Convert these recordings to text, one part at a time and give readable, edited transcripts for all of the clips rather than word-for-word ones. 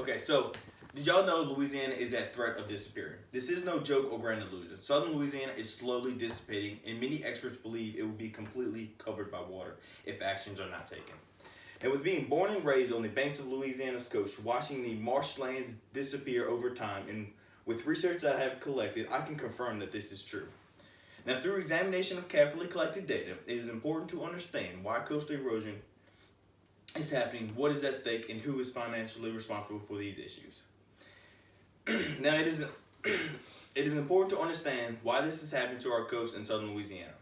Okay, so did y'all know Louisiana is at threat of disappearing? This is no joke or grand illusion. Southern Louisiana is slowly dissipating, and many experts believe it will be completely covered by water if actions are not taken. And with being born and raised on the banks of Louisiana's coast, watching the marshlands disappear over time, and with research that I have collected, I can confirm that this is true. Now, through examination of carefully collected data, it is important to understand why coastal erosion is happening, what is at stake, and who is financially responsible for these issues. Now, it is important to understand why this is happening to our coast in southern Louisiana.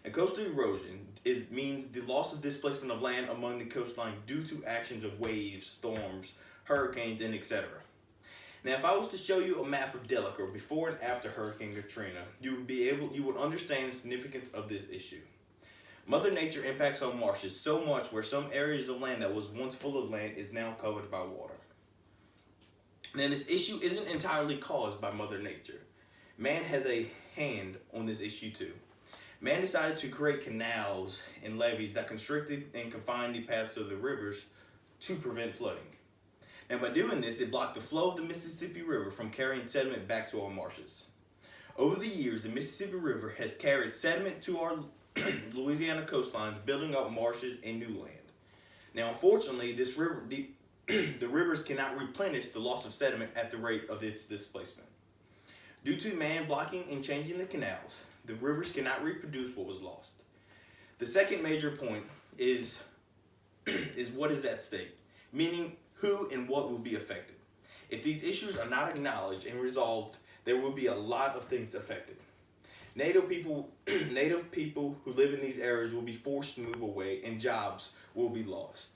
And coastal erosion means the loss of displacement of land among the coastline due to actions of waves, storms, hurricanes, and etc. Now, if I was to show you a map of Delaware before and after Hurricane Katrina, you would understand the significance of this issue. Mother Nature impacts on marshes so much where some areas of land that was once full of land is now covered by water. Now, this issue isn't entirely caused by Mother Nature. Man has a hand on this issue too. Man decided to create canals and levees that constricted and confined the paths of the rivers to prevent flooding. And by doing this, it blocked the flow of the Mississippi River from carrying sediment back to our marshes. Over the years, the Mississippi River has carried sediment to our Louisiana coastlines, building up marshes and new land. Now, unfortunately, the rivers cannot replenish the loss of sediment at the rate of its displacement. Due to man blocking and changing the canals, the rivers cannot reproduce what was lost. The second major point is what is at stake, meaning who and what will be affected. If these issues are not acknowledged and resolved, there will be a lot of things affected. Native people who live in these areas will be forced to move away, and jobs will be lost.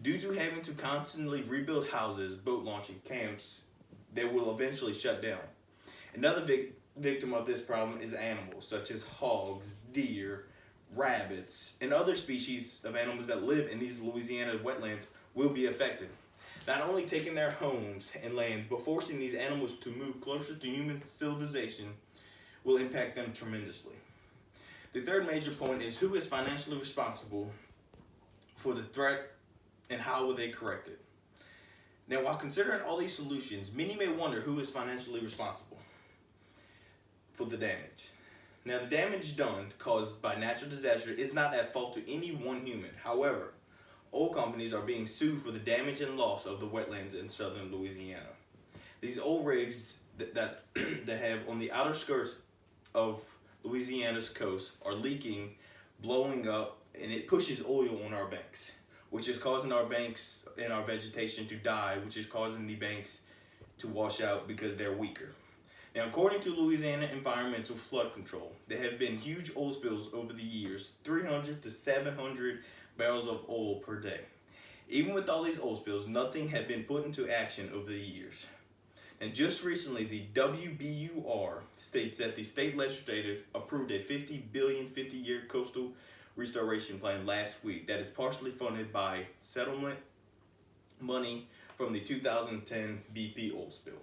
Due to having to constantly rebuild houses, boat launching camps, they will eventually shut down. Another victim of this problem is animals such as hogs, deer, rabbits, and other species of animals that live in these Louisiana wetlands will be affected. Not only taking their homes and lands, but forcing these animals to move closer to human civilization will impact them tremendously. The third major point is who is financially responsible for the threat and how will they correct it. Now, while considering all these solutions, many may wonder who is financially responsible for the damage. Now, the damage done caused by natural disaster is not at fault to any one human. However, oil companies are being sued for the damage and loss of the wetlands in southern Louisiana. These oil rigs that have on the outer skirts of Louisiana's coast are leaking, blowing up, and it pushes oil on our banks, which is causing our banks and our vegetation to die, which is causing the banks to wash out because they're weaker. Now, according to Louisiana Environmental Flood Control, there have been huge oil spills over the years, 300 to 700 barrels of oil per day. Even with all these oil spills, nothing had been put into action over the years. And just recently, the WBUR states that the state legislature approved a $50 billion 50-year coastal restoration plan last week that is partially funded by settlement money from the 2010 BP oil spill.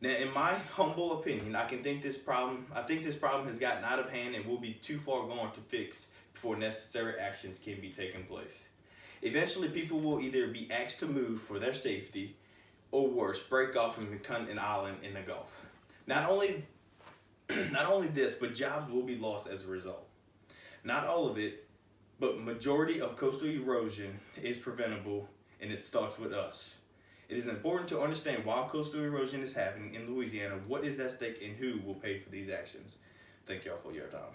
Now, in my humble opinion, I think this problem has gotten out of hand and will be too far gone to fix before necessary actions can be taken place. Eventually, people will either be asked to move for their safety, or worse, break off and become an island in the Gulf. Not only this, but jobs will be lost as a result. Not all of it, but majority of coastal erosion is preventable, and it starts with us. It is important to understand why coastal erosion is happening in Louisiana, what is at stake, and who will pay for these actions. Thank y'all for your time.